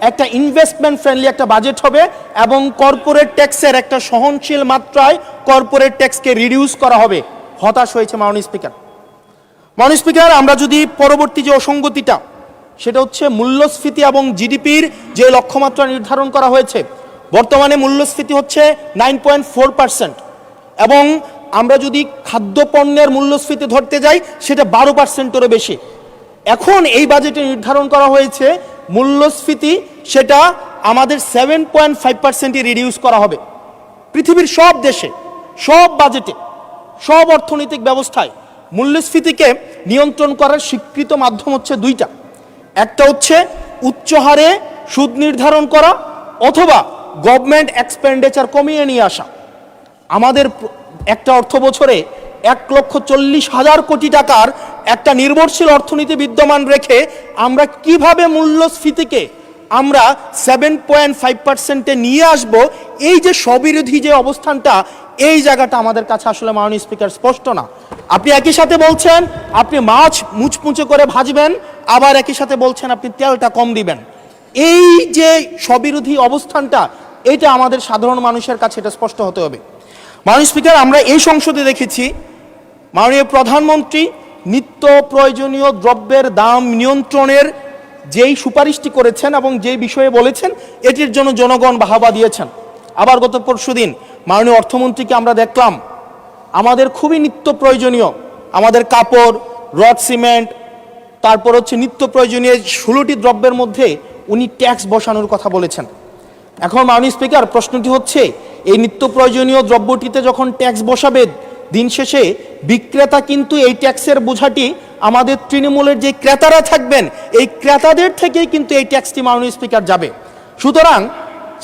একটা investment friendly একটা budget হবে এবং কর্পোরেট ট্যাক্সের একটা সহনশীল মাত্রায় কর্পোরেট ট্যাক্সকে রিডিউস করা হবে। হতাশ হয়েছে মাননীয় স্পিকার। মাননীয় স্পিকার, আমরা যদি পরবর্তী যে অসঙ্গতিটা, সেটা হচ্ছে মূল্যস্ফীতি এবং জিডিপির যে লক্ষ্যমাত্রা নির্ধারণ করা হয়েছে, বর্তমানে মূল্যস্ফীতি হচ্ছে 9.4% এবং আমরা যদি খাদ্যপণ্যের মূল্যস্ফীতি ধরতে যাই সেটা 12%-এরও বেশি। এখন এই বাজেটে নির্ধারণ করা হয়েছে মূল্যস্ফীতি সেটা আমাদের 7.5%-এ রিডিউস করা হবে। পৃথিবীর সব দেশে, সব বাজেটে, সব অর্থনৈতিক ব্যবস্থায় মূল্যস্ফীতিকে নিয়ন্ত্রণ করার স্বীকৃত মাধ্যম হচ্ছে দুইটা। একটা হচ্ছে উচ্চ হারে সুদ নির্ধারণ করা অথবা গভর্নমেন্ট এক্সপেন্ডিচার কমিয়ে নিয়ে আসা। আমাদের একটা অর্থ বছরে 1,40,000 কোটি টাকার একটা নির্ভরশীল অর্থনীতি বিদ্যমান রেখে আমরা কিভাবে মূল্যস্ফীতিকে আমরা 7.5%-এ নিয়ে আসব, এই যে স্ববিরোধী যে অবস্থানটা, এই জায়গাটা আমাদের কাছে আসলে মাননীয় স্পিকার স্পষ্ট না। আপনি একই সাথে বলছেন আপনি মাছ মুচমুচে করে ভাজবেন, আবার একই সাথে বলছেন আপনি তেলটা কম দিবেন। এই যে স্ববিরোধী অবস্থানটা, এটা আমাদের সাধারণ মানুষের কাছে এটা স্পষ্ট হতে হবে। মাননীয় স্পিকার, আমরা এই সংসদে দেখেছি মাননীয় প্রধানমন্ত্রী নিত্য প্রয়োজনীয় দ্রব্যের দাম নিয়ন্ত্রণের যেই সুপারিশটি করেছেন এবং যেই বিষয়ে বলেছেন, এটির জন্য জনগণ বাহবা দিয়েছেন। আবার গত পরশুদিন মাননীয় অর্থমন্ত্রীকে আমরা দেখলাম আমাদের খুবই নিত্য প্রয়োজনীয় আমাদের কাপড়, রড সিমেন্ট, তারপর হচ্ছে নিত্য প্রয়োজনীয় 16টি দ্রব্যের মধ্যে উনি ট্যাক্স বসানোর কথা বলেছেন। এখন মাননীয় স্পিকার, প্রশ্নটি হচ্ছে এই নিত্য প্রয়োজনীয় দ্রব্যটিতে যখন ট্যাক্স বসাবে, দিন শেষে বিক্রেতা কিন্তু এই ট্যাক্সের বোঝাটি আমাদের তৃণমূলের যে ক্রেতারা থাকবেন এই ক্রেতাদের থেকেই কিন্তু এই ট্যাক্সটি মাননীয় স্পিকার যাবে। সুতরাং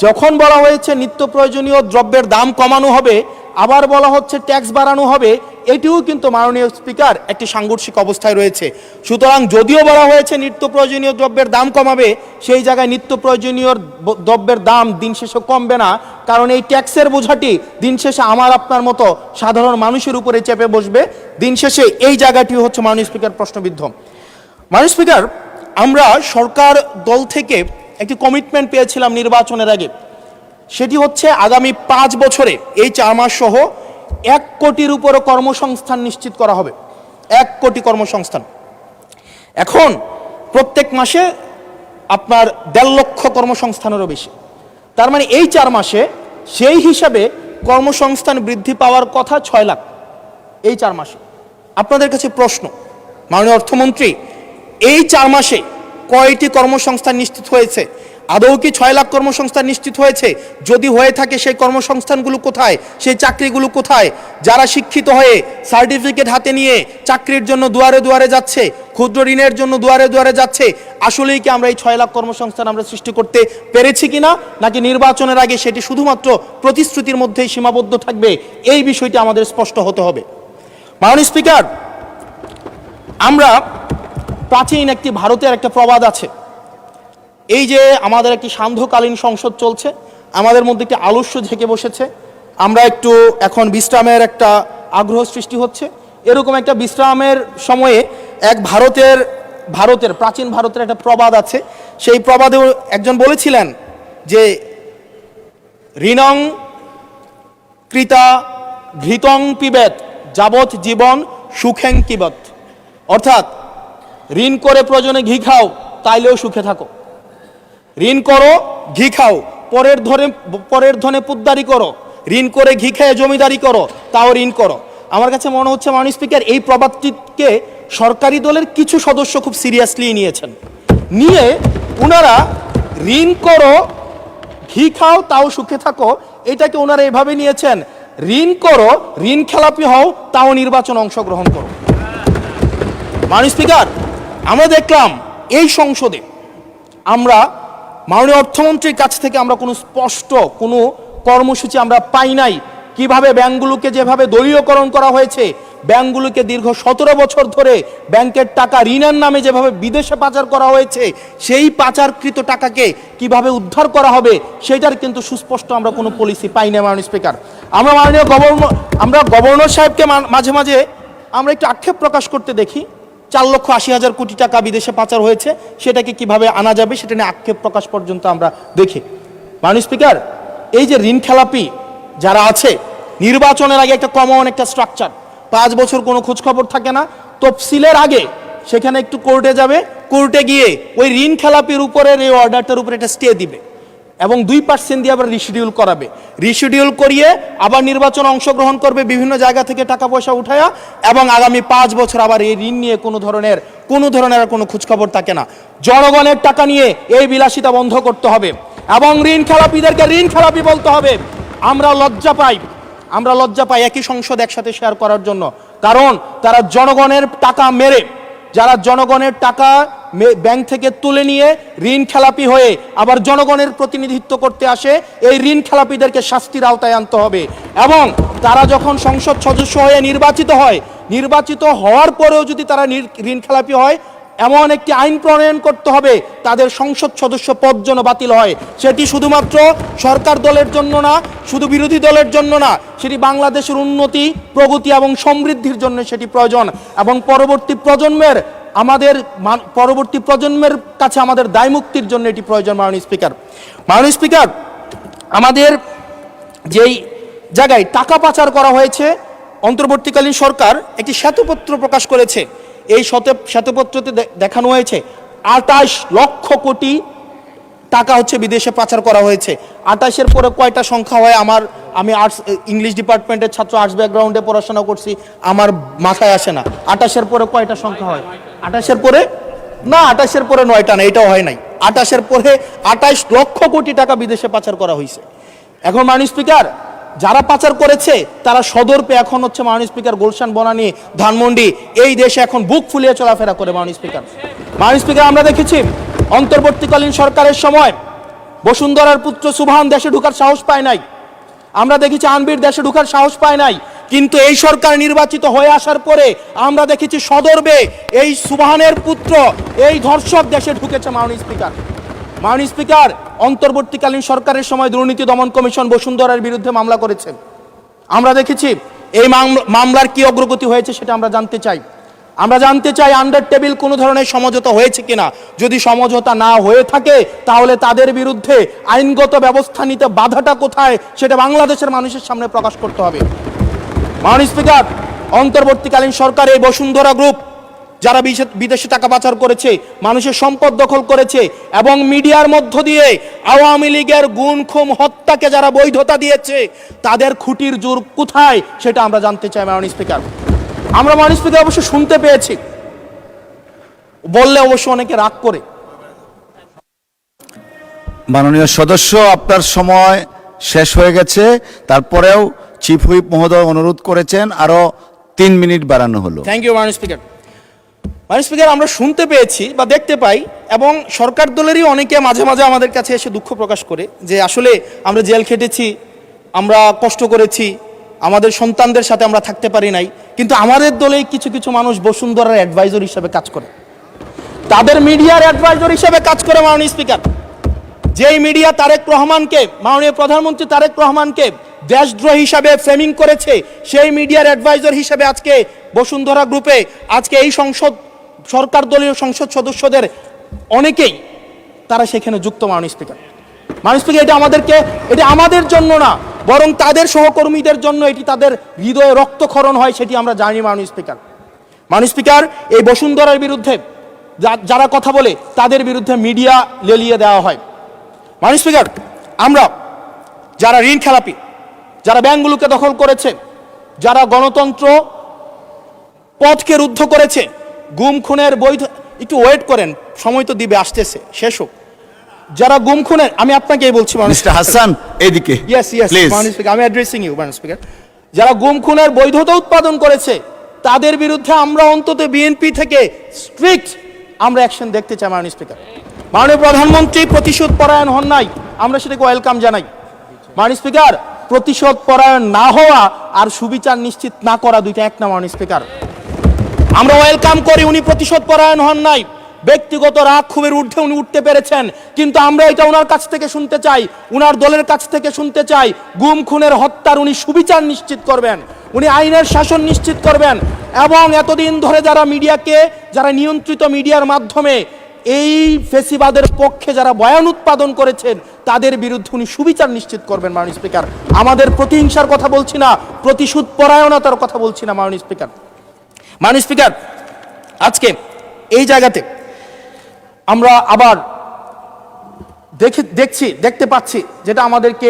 যখন বলা হয়েছে নিত্য প্রয়োজনীয় দ্রব্যের দাম কমানো হবে, আবার বলা হচ্ছে ট্যাক্স বাড়ানো হবে, এটিও কিন্তু মাননীয় স্পিকার একটি সাংঘর্ষিক অবস্থায় রয়েছে। সুতরাং যদিও বলা হয়েছে নিত্য প্রয়োজনীয় দ্রব্যের দাম কমাবে, সেই জায়গায় নিত্য প্রয়োজনীয় দ্রব্যের দাম দিন শেষে কমবে না, কারণ এই ট্যাক্সের বোঝাটি দিন শেষে আমার আপনার মতো সাধারণ মানুষের উপরে চেপে বসবে। দিন শেষে এই জায়গাটি হচ্ছে মাননীয় স্পিকার প্রশ্নবিদ্ধ। মাননীয় স্পিকার, আমরা সরকার দল থেকে একটি কমিটমেন্ট পেয়েছিলাম নির্বাচনের আগে, সেটি হচ্ছে আগামী 5 বছরে এই 4 মাস সহ 1 কোটির উপরে কর্মসংস্থান নিশ্চিত করা হবে। 1 কোটি কর্মসংস্থান। এখন প্রত্যেক মাসে আপনার 1.5 লক্ষ কর্মসংস্থানেরও বেশি। তার মানে এই 4 মাসে সেই হিসাবে কর্মসংস্থান বৃদ্ধি পাওয়ার কথা 6 লাখ এই 4 মাসে। আপনাদের কাছে প্রশ্ন, মাননীয় অর্থমন্ত্রী, এই 4 মাসে কয়টি কর্মসংস্থান নিশ্চিত হয়েছে? আদৌ কি 6 লাখ কর্মসংস্থান নিশ্চিত হয়েছে? যদি হয়ে থাকে সেই কর্মসংস্থানগুলো কোথায়? সেই চাকরিগুলো কোথায়? যারা শিক্ষিত হয়ে সার্টিফিকেট হাতে নিয়ে চাকরির জন্য দুয়ারে দুয়ারে যাচ্ছে, ক্ষুদ্র ঋণের জন্য দুয়ারে দুয়ারে যাচ্ছে, আসলেই কি আমরা এই 6 লাখ কর্মসংস্থান আমরা সৃষ্টি করতে পেরেছি কিনা, নাকি নির্বাচনের আগে সেটি শুধুমাত্র প্রতিশ্রুতির মধ্যেই সীমাবদ্ধ থাকবে? এই বিষয়টি আমাদের স্পষ্ট হতে হবে। মাননীয় স্পিকার, আমরা প্রাচীন একটি ভারতের একটা প্রবাদ আছে, এই যে আমাদের একটি সান্ধ্যকালীন সংসদ চলছে, আমাদের মধ্যে একটি আলস্য ঝেঁকে বসেছে, আমরা একটু এখন বিশ্রামের একটা আগ্রহ সৃষ্টি হচ্ছে, এরকম একটা বিশ্রামের সময়ে এক ভারতের প্রাচীন ভারতের একটা প্রবাদ আছে। সেই প্রবাদেও একজন বলেছিলেন যে ঋণং কৃতা ঘৃতং পিবেত যাবৎ জীবন সুখেং কিবত, অর্থাৎ ঋণ করে প্রয়োজনে ঘি খাও তাইলেও সুখে থাকো, ঋণ করো ঘি খাও, পরের ধনে পুদ্দারি করো, ঋণ করে ঘি খেয়ে জমিদারি করো, তাও ঋণ করো। আমার কাছে মনে হচ্ছে মাননীয় স্পিকার, এই প্রবাদটিকে সরকারি দলের কিছু সদস্য খুব সিরিয়াসলি নিয়েছেন, নিয়ে ওনারা ঋণ করো ঘি খাও তাও সুখে থাকো, এটাকে ওনারা এভাবে নিয়েছেন, ঋণ করো ঋণ খেলাপি হও তাও নির্বাচন অংশগ্রহণ করো। মাননীয় স্পিকার, আমরা দেখলাম এই সংসদে আমরা মাননীয় অর্থমন্ত্রীর কাছ থেকে আমরা কোনো স্পষ্ট কোনো কর্মসূচি আমরা পাই নাই। কিভাবে ব্যাংকগুলোকে যেভাবে দলীয়করণ করা হয়েছে, ব্যাংকগুলোকে দীর্ঘ 17 বছর ধরে ব্যাংকের টাকা ঋণের নামে যেভাবে বিদেশে পাচার করা হয়েছে, সেই পাচারকৃত টাকাকে কিভাবে উদ্ধার করা হবে সেটার কিন্তু সুস্পষ্ট আমরা কোনো পলিসি পাই না। মাননীয় স্পিকার, আমরা গভর্নর সাহেবকে মাঝে মাঝে আমরা একটু আক্ষেপ প্রকাশ করতে দেখি 4,80,000 কোটি টাকা বিদেশে পাচার হয়েছে, সেটাকে কিভাবে আনা যাবে সেটা নিয়ে আক্ষেপ প্রকাশ পর্যন্ত আমরা দেখি। মাননীয় স্পিকার, এই যে ঋণ খেলাপি যারা আছে, নির্বাচনের আগে একটা কমন একটা স্ট্রাকচার, 5 বছর কোনো খোঁজখবর থাকে না, তফসিলের আগে সেখানে একটু কোর্টে যাবে, কোর্টে গিয়ে ওই ঋণ খেলাপির উপরের এই অর্ডারটার উপরে একটা স্টে দিবে এবং 2% দিয়ে আবার রিশিডিউল করাবে, রিশিডিউল করিয়ে আবার নির্বাচন অংশগ্রহণ করবে বিভিন্ন জায়গা থেকে টাকা পয়সা উঠায়া, এবং আগামী 5 বছর আবার এই ঋণ নিয়ে কোনো ধরনের আর কোনো খোঁজখবর থাকে না। জনগণের টাকা নিয়ে এই বিলাসিতা বন্ধ করতে হবে এবং ঋণ খেলাপিদেরকে ঋণ খেলাপি বলতে হবে। আমরা লজ্জা পাই একই সংসদ একসাথে শেয়ার করার জন্য, কারণ তারা জনগণের টাকা মেরে, যারা জনগণের টাকা ব্যাংক থেকে তুলে নিয়ে ঋণ খেলাপি হয়ে আবার জনগণের প্রতিনিধিত্ব করতে আসে, এই ঋণ খেলাপিদেরকে শাস্তির আওতায় আনতে হবে। এবং তারা যখন সংসদ সদস্য হয়ে নির্বাচিত হওয়ার পরেও যদি তারা ঋণ খেলাপি হয়, এমন একটি আইন প্রণয়ন করতে হবে তাদের সংসদ সদস্য পদ যেন বাতিল হয়। সেটি শুধুমাত্র সরকার দলের জন্য না, শুধু বিরোধী দলের জন্য না, সেটি বাংলাদেশের উন্নতি, প্রগতি এবং সমৃদ্ধির জন্য সেটি প্রয়োজন। এবং পরবর্তী প্রজন্মের কাছে আমাদের দায় মুক্তির জন্য এটি প্রয়োজন। মাননীয় স্পিকার, আমাদের যেই জায়গায় টাকা পাচার করা হয়েছে, অন্তর্বর্তীকালীন সরকার একটি শ্বেতপত্র প্রকাশ করেছে। এই শ্বেতপত্রতে দেখানো হয়েছে 28 লক্ষ কোটি টাকা হচ্ছে বিদেশে পাচার করা হয়েছে। 28-এর পরে কয়টা সংখ্যা হয় আমি আর্টস ইংলিশ ডিপার্টমেন্টের ছাত্র, আর্টস ব্যাকগ্রাউন্ডে পড়াশোনা করছি, আমার মাথায় আসে না। 28-এর পরে কয়টা সংখ্যা হয়? 28-এর পরে 9টা না, এটাও হয় নাই। 28-এর পরে 28 লক্ষ কোটি টাকা বিদেশে পাচার করা হয়েছে। এখন মাননীয় স্পিকার, যারা পাচার করেছে তারা সদর্পে এখন হচ্ছে মাননীয় স্পিকার গুলশান, বনানী, ধানমন্ডি, এই দেশে এখন বুক ফুলিয়ে চলাফেরা করে। মাননীয় স্পিকার, আমরা দেখেছি অন্তর্বর্তীকালীন সরকারের সময় বসুন্ধরার পুত্র সুবহান দেশে ঢোকার সাহস পায় নাই, আমরা দেখেছি আনবির দেশে ঢোকার সাহস পায় নাই, কিন্তু এই সরকার নির্বাচিত হয়ে আসার পরে আমরা দেখেছি সদর্পে এই সুবহানের পুত্র, এই ধর্ষক দেশে ঢুকেছে। মাননীয় স্পিকার, অন্তর্বর্তীকালীন সরকারের সময় দুর্নীতি দমন কমিশন বসুন্ধরার বিরুদ্ধে মামলা করেছে। আমরা দেখেছি এই মামলার কি অগ্রগতি হয়েছে সেটা আমরা জানতে চাই আন্ডার টেবিল কোনো ধরনের সমঝোতা হয়েছে কিনা। যদি সমঝোতা না হয়ে থাকে তাহলে তাদের বিরুদ্ধে আইনগত ব্যবস্থা নিতে বাধাটা কোথায় সেটা বাংলাদেশের মানুষের সামনে প্রকাশ করতে হবে। মাননীয় স্পিকার, অন্তর্বর্তীকালীন সরকার এই বসুন্ধরা গ্রুপ যারা বিদেশে টাকা পাচার করেছে, মানুষের সম্পদ দখল করেছে এবং মিডিয়ার মধ্য দিয়ে আওয়ামী লীগের গুম খুন হত্যাকে যারা বৈধতা দিয়েছে, তাদের খুঁটির জোর কোথায় সেটা আমরা জানতে চাই। মাননীয় স্পিকার, আমরা মাননীয় স্পিকার অবশ্য শুনতে পেয়েছি, বললে অবশ্য অনেকে রাগ করে। মাননীয় সদস্য, আপনার সময় শেষ হয়ে গেছে, তারপরেও চিফ হুইপ মহোদয় অনুরোধ করেছেন আরো 3 মিনিট বাড়ানো হলো। থ্যাংক ইউ মাননীয় স্পিকার। মাননীয় স্পিকার, আমরা শুনতে পেয়েছি বা দেখতে পাই এবং সরকার দলেরই অনেকে মাঝে মাঝে আমাদের কাছে এসে দুঃখ প্রকাশ করে যে আসলে আমরা জেল খেটেছি, আমরা কষ্ট করেছি, আমাদের সন্তানদের সাথে আমরা থাকতে পারি নাই, কিন্তু আমাদের দলে কিছু কিছু মানুষ বসুন্ধরার অ্যাডভাইজর হিসেবে কাজ করে, তাদের মিডিয়ার অ্যাডভাইজর হিসেবে কাজ করে। মাননীয় স্পিকার, যেই মিডিয়া তারেক রহমানকে, মাননীয় প্রধানমন্ত্রী তারেক রহমানকে দেশদ্রোহী হিসাবে ফ্রেমিং করেছে, সেই মিডিয়ার অ্যাডভাইজর হিসেবে আজকে বসুন্ধরা গ্রুপে আজকে এই সরকার দলীয় সংসদ সদস্যদের অনেকেই তারা সেখানে যুক্ত। মাননীয় স্পিকার, এটা আমাদের জন্য না, বরং তাদের সহকর্মীদের জন্য এটি তাদের হৃদয়ে রক্তক্ষরণ হয়, সেটি আমরা জানি। মাননীয় স্পিকার, এই বসুন্ধরার বিরুদ্ধে যারা কথা বলে তাদের বিরুদ্ধে মিডিয়া লেলিয়ে দেওয়া হয়। মাননীয় স্পিকার, আমরা যারা ঋণ খেলাপি, যারা ব্যাংকগুলোকে দখল করেছে, যারা গণতন্ত্র পথকে রুদ্ধ করেছে, গুম খুনের বৈধ, একটু ওয়েট করেন, সময় তো দিবে, আসতেছে, শেষ হোক। যারা গুম খুনের, আমি আপনাকেই বলছি মিস্টার হাসান, এইদিকে। ইয়েস মাননীয় স্পিকার, আমি অ্যাড্রেসিং ইউ মাননীয় স্পিকার। যারা গুম খুনের বৈধতা উৎপাদন করেছে তাদের বিরুদ্ধে আমরা অন্তত বিএনপি থেকে স্ট্রিক্ট আমরা অ্যাকশন দেখতে চাই। মাননীয় স্পিকার, মাননীয় প্রধানমন্ত্রী প্রতিশোধ পরায়ণ হন নাই, আমরা সেটাকে ওয়েলকাম জানাই। মাননীয় স্পিকার, প্রতিশোধ পরায়ণ না হওয়া আর সুবিচার নিশ্চিত না করা দুইটা এক না। মাননীয় স্পিকার, আমরা ওয়েলকাম করি উনি প্রতিশোধ পরায়ণ হন নাই, ব্যক্তিগত রাগ ক্ষোভের ঊর্ধ্বে উনি উঠতে পেরেছেন, কিন্তু আমরা এটা ওনার কাছ থেকে শুনতে চাই, উনার দলের কাছ থেকে শুনতে চাই, গুম খুনের হত্যার উনি সুবিচার নিশ্চিত করবেন, উনি আইনের শাসন নিশ্চিত করবেন এবং এতদিন ধরে যারা নিয়ন্ত্রিত মিডিয়ার মাধ্যমে এই ফেসিবাদের পক্ষে যারা বয়ান উৎপাদন করেছেন তাদের বিরুদ্ধে উনি সুবিচার নিশ্চিত করবেন। মাননীয় স্পিকার, আমাদের প্রতিহিংসার কথা বলছি না, প্রতিশোধ পরায়ণতার কথা বলছি না। মাননীয় স্পিকার, আজকে এই জায়গাতে আমরা আবার দেখতে পাচ্ছি যেটা আমাদেরকে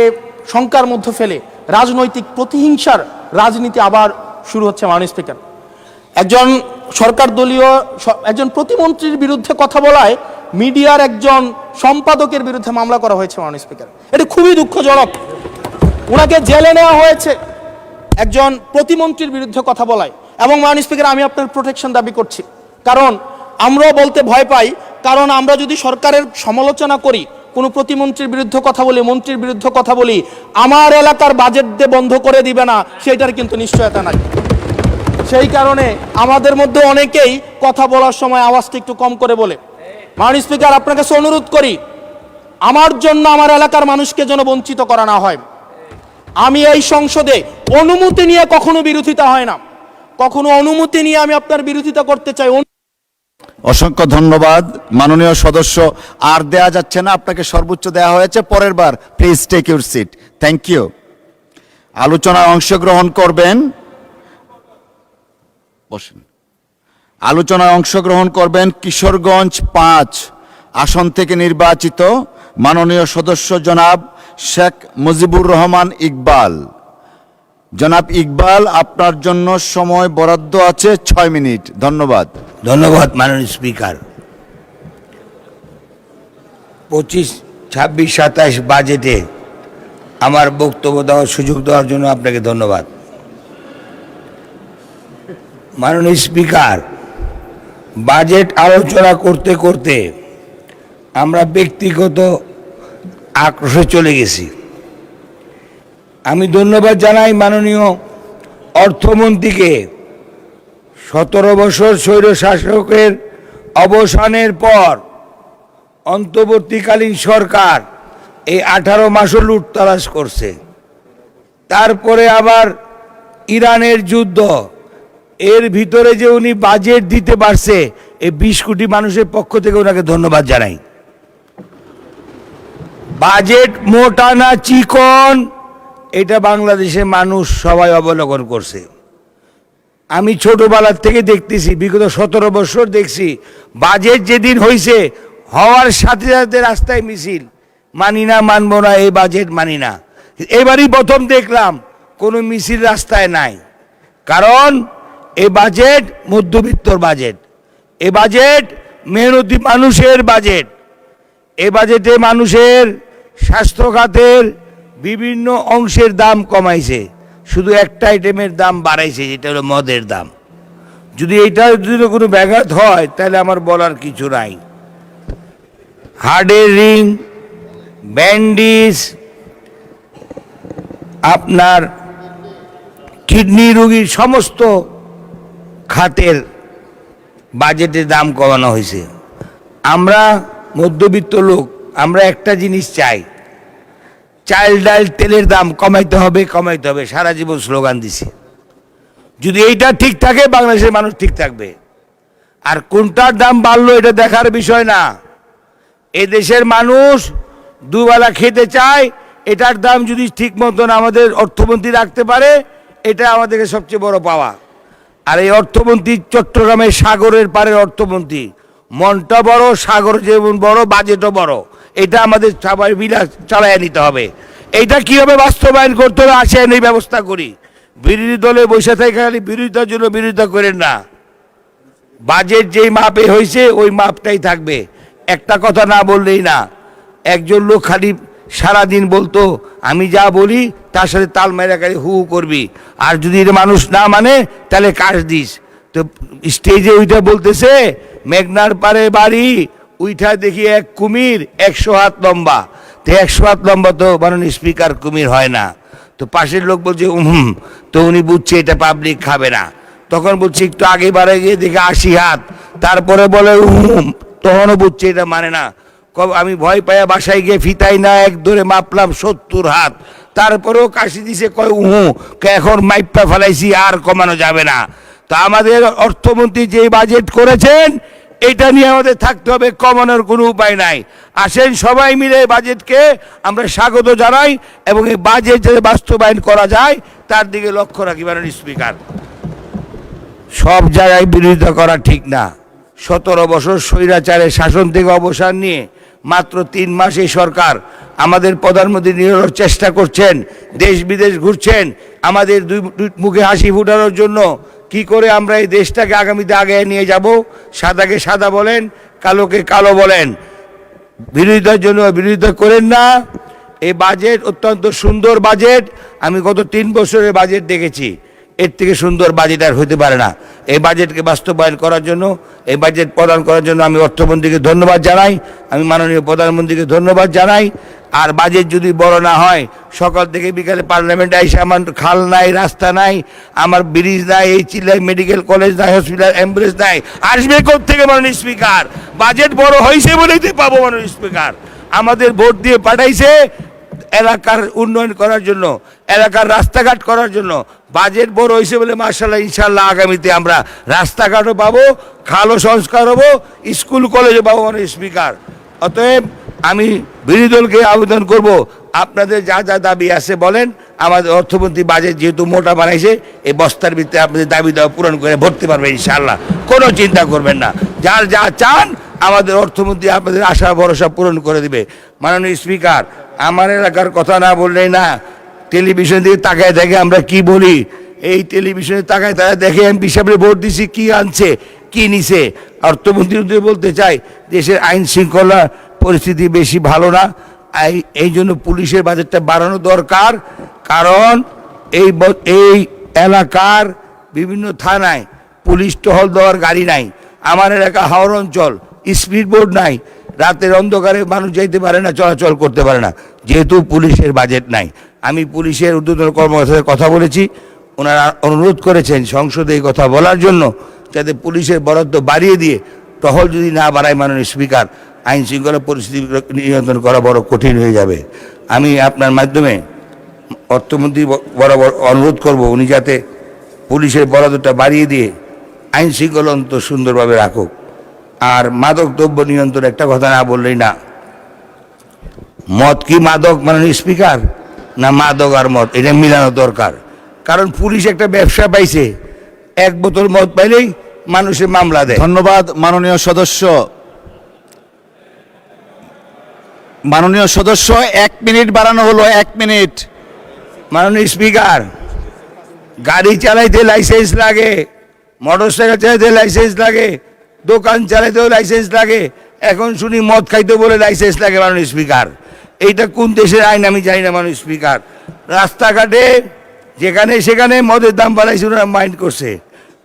শঙ্কার মধ্যে ফেলে, রাজনৈতিক প্রতিহিংসার রাজনীতি আবার শুরু হচ্ছে। মাননীয় স্পিকার, একজন সরকার দলীয় একজন প্রতিমন্ত্রীর বিরুদ্ধে কথা বলায় মিডিয়ার একজন সম্পাদকের বিরুদ্ধে মামলা করা হয়েছে। মাননীয় স্পিকার, এটা খুবই দুঃখজনক। ওনাকে জেলে নেওয়া হয়েছে একজন প্রতিমন্ত্রীর বিরুদ্ধে কথা বলায়। এবং মাননীয় স্পিকার, আমি আপনার প্রোটেকশন দাবি করছি, কারণ আমরাও বলতে ভয় পাই, কারণ আমরা যদি সরকারের সমালোচনা করি, কোনো প্রতিমন্ত্রীর বিরুদ্ধে কথা বলি, মন্ত্রীর বিরুদ্ধে কথা বলি, আমার এলাকার বাজেট দিয়ে বন্ধ করে দিবে না সেটার কিন্তু নিশ্চয়তা নাই। সেই কারণে আমাদের মধ্যে অনেকেই কথা বলার সময় আওয়াজটা একটু কম করে বলে। মাননীয় স্পিকার, আপনার কাছে অনুরোধ করি, আমার জন্য আমার এলাকার মানুষকে যেন বঞ্চিত করা না হয়। আমি এই সংসদে অনুমতি নিয়ে কখনো বিরোধিতা হয় না, কখনো অনুমতি নিয়ে আমি আপনার বিরোধিতা করতে চাই। অসংখ্য ধন্যবাদ মাননীয় সদস্য। আর দেয়া যাচ্ছে না, আপনাকে সর্বোচ্চ দেয়া হয়েছে, পরের বার please take your seat. Thank you. আলোচনায় অংশগ্রহণ করবেন, বসেন। আলোচনায় অংশগ্রহণ করবেন কিশোরগঞ্জ 5 আসন থেকে নির্বাচিত মাননীয় সদস্য জনাব শেখ মুজিবুর রহমান ইকবাল। জনাব ইকবাল, আপনার জন্য সময় বরাদ্দ আছে 6 মিনিট। ধন্যবাদ। ধন্যবাদ মাননীয় স্পিকার। 25, 26, 27 বাজেটে আমার বক্তব্য দেওয়ার সুযোগ দেওয়ার জন্য আপনাকে ধন্যবাদ। মাননীয় স্পিকার, বাজেট আলোচনা করতে করতে আমরা ব্যক্তিগত আক্রোশে চলে গেছি। আমি ধন্যবাদ জানাই মাননীয় অর্থমন্ত্রীকে। 17 বছর স্বৈর শাসকের অবসানের পর অন্তর্বর্তীকালীন সরকার এই 18 মাসও লুটতরাজ করছে। তারপরে আবার ইরানের যুদ্ধ, এর ভিতরে যে উনি বাজেট দিতে পারছে, এই 20 কোটি মানুষের পক্ষ থেকে ওনাকে ধন্যবাদ জানাই। বাজেট মোটা না চিকন, এটা বাংলাদেশের মানুষ সবাই অবলোকন করছে। আমি ছোটবেলার থেকে দেখতেছি, বিগত 17 বছর দেখছি, বাজেট যেদিন হয়েছে হওয়ার সাথে সাথে রাস্তায় মিছিল, মানি না, মানব না, এই বাজেট মানি না। এবারই প্রথম দেখলাম কোনো মিছিল রাস্তায় নাই, কারণ এই বাজেট মধ্যবিত্তর বাজেট, এ বাজেট মেহনতি মানুষের বাজেট। এ বাজেটে মানুষের স্বাস্থ্য খাতের বিভিন্ন অংশের দাম কমাইছে, শুধু একটা আইটেমের দাম বাড়াইছে, যেটা হলো মদের দাম। যদি এইটার যদি কোনো ব্যাঘাত হয় তাহলে আমার বলার কিছু নাই। হার্টের রিং, ব্যান্ডিজ, আপনার কিডনি রোগীর সমস্ত খাতের বাজেটের দাম কমানো হয়েছে। আমরা মধ্যবিত্ত লোক, আমরা একটা জিনিস চাই, চাল ডাল তেলের দাম কমাইতে হবে, কমাইতে হবে, সারা জীবন স্লোগান দিছি। যদি এইটা ঠিক থাকে বাংলাদেশের মানুষ ঠিক থাকবে। আর কোনটার দাম বাড়লো এটা দেখার বিষয় না, এ দেশের মানুষ দুবেলা খেতে চায়, এটার দাম যদি ঠিক মতন আমাদের অর্থমন্ত্রী রাখতে পারে, এটা আমাদেরকে সবচেয়ে বড় পাওয়া। আর এই অর্থমন্ত্রী চট্টগ্রামের সাগরের পারের অর্থমন্ত্রী, মনটা বড়, সাগর যেমন বড়, বাজেটও বড়। এটা আমাদের সবাই মিলে চালাইয়া নিতে হবে। এইটা কীভাবে বাস্তবায়ন করতে হবে আসেন এই ব্যবস্থা করি। বিরোধী দলে বসে থেকে খালি বিরোধিতার জন্য বিরোধিতা করেন না। বাজেট যেই মাপে হয়েছে ওই মাপটাই থাকবে, একটা কথা না বললেই না। একজন লোক খালি সারাদিন বলতো আমি যা বলি তার সাথে তাল মেরা খালি হু করবি, আর যদি এটা মানুষ না মানে তাহলে কাজ দিস। তো স্টেজে ওইটা বলতেছে মেঘনার পারে বাড়ি, উইঠা দেখি এক কুমির 100 হাত লম্বা। তো 100 হাত লম্বা তো মাননীয় স্পিকার কুমির হয় না। তো পাশের লোক বলছে তো উনি বুঝছে এটা পাবলিক খাবে না। তখন বলছে একটু আগে বাড়ে গিয়ে দেখে 80 হাত, তারপরে বলে তখনও বুঝছে এটা মানে না। আমি ভয় পাইয়া বাসায় গিয়ে ফিতাই না এক ধরে মাপলাম 70 হাত। তারপরেও কাশি দিছে কয় উহু এখন মাইপা ফেলাইছি আর কমানো যাবে না। তা আমাদের অর্থমন্ত্রী যে বাজেট করেছেন এটা নিয়ে আমাদের থাকতে হবে, কমানোর কোনো উপায় নাই। আসেন সবাই মিলে বাজেটকে আমরা স্বাগত জানাই এবং এই বাজেট যাতে বাস্তবায়ন করা যায় তার দিকে লক্ষ্য রাখি। মাননীয় স্পিকার, সব জায়গায় বিরোধিতা করা ঠিক না। 17 বছর স্বৈরাচারের শাসন থেকে অবসান নিয়ে মাত্র 3 মাস এই সরকার, আমাদের প্রধানমন্ত্রী নিরন্তর চেষ্টা করছেন, দেশ বিদেশ ঘুরছেন আমাদের দুই মুখে হাসি ফুটানোর জন্য কি করে আমরা এই দেশটাকে আগামীতে আগে নিয়ে যাব। সাদাকে সাদা বলেন, কালোকে কালো বলেন, বিরোধিতার জন্য বিরোধিতা করেন না। এই বাজেট অত্যন্ত সুন্দর বাজেট। আমি গত 3 বছরের বাজেট দেখেছি, এর থেকে সুন্দর বাজেট আর হতে পারে না। এই বাজেটকে বাস্তবায়ন করার জন্য, এই বাজেট প্রদান করার জন্য আমি অর্থমন্ত্রীকে ধন্যবাদ জানাই, আমি মাননীয় প্রধানমন্ত্রীকে ধন্যবাদ জানাই। আর বাজেট যদি বড় না হয়, সকাল থেকে বিকালে পার্লামেন্টে এসে আমার খাল নাই, রাস্তা নাই, আমার ব্রিজ নাই, এই চিল্লাই মেডিকেল কলেজ নাই, হসপিটাল অ্যাম্বুলেন্স নাই, আসবে কোত্থেকে মাননীয় স্পিকার? বাজেট বড় হয়েছে বলেই তো পাবো মাননীয় স্পিকার। আমাদের ভোট দিয়ে পাঠাইছে এলাকার উন্নয়ন করার জন্য, এলাকার রাস্তাঘাট করার জন্য। বাজেট বড় হয়েছে বলে মাশাআল্লাহ ইনশাআল্লাহ আগামীতে আমরা রাস্তাঘাটও পাবো, খালও সংস্কার হবো, স্কুল কলেজও পাবো মাননীয় স্পিকার। অতএব আমি বিরোধী দলকে আবেদন করব, আপনাদের যা যা দাবি আছে বলেন। আমাদের অর্থমন্ত্রী বাজেট যেহেতু মোটা বানাইছে, এই বস্তার ভিতরে আপনাদের দাবি দেওয়া পূরণ করে ভরতে পারবেন ইনশাআল্লাহ, কোনো চিন্তা করবেন না। যার যা চান আমাদের অর্থমন্ত্রী আপনাদের আশা ভরসা পূরণ করে দিবে। মাননীয় স্পিকার, আমার এলাকার কথা না বললেই না, টেলিভিশন দিয়ে তাকায় দেখে আমরা কি বলি, এই টেলিভিশনে তাকায় তারা দেখে এমপি সাহেবের ভোট দিছি কি আনছে কি নিছে। অর্থমন্ত্রী বলতে চাই দেশের আইন শৃঙ্খলা পরিস্থিতি বেশি ভালো না, এই জন্য পুলিশের বাজেটটা বাড়ানো দরকার। কারণ এই এলাকার বিভিন্ন থানায় পুলিশ টহল দেওয়ার গাড়ি নাই। আমার এলাকা হাওড় অঞ্চল, স্পিড বোর্ড নাই, রাতের অন্ধকারে মানুষ যাইতে পারে না, চলাচল করতে পারে না, যেহেতু পুলিশের বাজেট নাই। আমি পুলিশের ঊর্ধ্বতন কর্মকর্তাদের কথা বলেছি, ওনারা অনুরোধ করেছেন সংসদে এই কথা বলার জন্য, যাতে পুলিশের বরাদ্দ বাড়িয়ে দিয়ে টহল যদি না বাড়ায় মাননীয় স্পিকার, আইন শৃঙ্খলা পরিস্থিতি নিয়ন্ত্রণ করা বড় কঠিন হয়ে যাবে। আমি আপনার মাধ্যমে অর্থমন্ত্রী বরাবর অনুরোধ করব, উনি যাতে পুলিশের বরাদ্দটা বাড়িয়ে দিয়ে আইন শৃঙ্খলা অন্তত সুন্দরভাবে রাখুক। আর মাদক দ্রব্য নিয়ন্ত্রণ একটা কথা না বললেই না। মদ কি মাদক মাননীয় স্পিকার? না মাদক আর মদ এটা মিলানো দরকার। কারণ পুলিশ একটা ব্যবসা পাইছে, 1 বোতল মদ পাইলেই মানুষের মামলা দেয়। ধন্যবাদ মাননীয় সদস্য। মাননীয় সদস্য 1 মিনিট বাড়ানো হলো, 1 মিনিট। মাননীয় স্পিকার, গাড়ি চালাইতে লাইসেন্স লাগে, মোটরসাইকেল চালাইতে লাইসেন্স লাগে, দোকান চালাইতেও লাইসেন্স লাগে, এখন শুনি মদ খাইতে বলে লাইসেন্স লাগে মাননীয় স্পিকার। এইটা কোন দেশের আইন আমি জানি না মাননীয় স্পিকার। রাস্তাঘাটে যেখানে সেখানে মদের দাম বাড়াইছে, ওরা মাইন্ড করছে,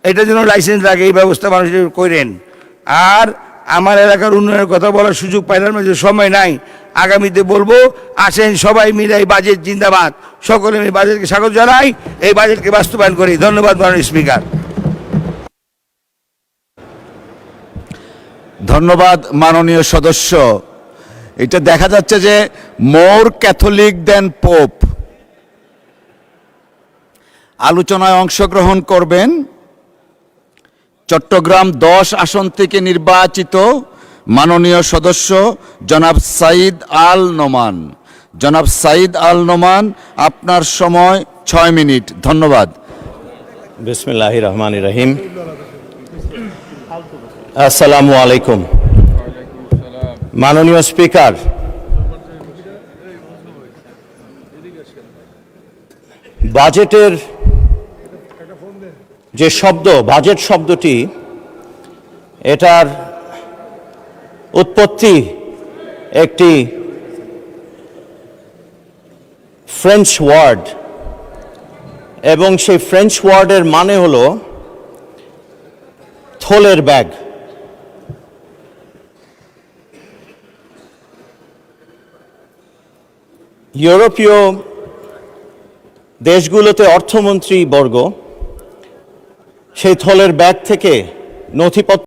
এটার জন্য লাইসেন্স লাগে। এই ব্যবস্থা মানুষ করেন। আর আমার এলাকার উন্নয়নের কথা বলার সুযোগ পাইলাম না, যে সময় নাই, আগামীতে বলবো। আসেন সবাই মিলে এই বাজেট জিন্দাবাদ, সকলে আমি বাজেটকে স্বাগত জানাই, এই বাজেটকে বাস্তবায়ন করি। ধন্যবাদ মাননীয় স্পিকার। ধন্যবাদ মাননীয় সদস্য। এটা দেখা যাচ্ছে যে মোর ক্যাথলিক দেন পোপ। আলোচনায় অংশগ্রহণ করবেন চট্টগ্রাম 10 আসন থেকে নির্বাচিত মাননীয় সদস্য জনাব সাইদ আল নোমান। জনাব সাইদ আল নোমান, আপনার সময় 6 মিনিট। ধন্যবাদ। বিসমিল্লাহির রহমানির রহিম। আসসালামু আলাইকুম। মাননীয় স্পিকার, বাজেটের যে শব্দ, বাজেট শব্দটি, এটার উৎপত্তি একটি ফ্রেঞ্চ ওয়ার্ড, এবং সেই ফ্রেঞ্চ ওয়ার্ডের মানে হলো থলের ব্যাগ। ইউরোপীয় দেশগুলোতে অর্থমন্ত্রী বর্গ সেই থলের ব্যাগ থেকে নথিপত্র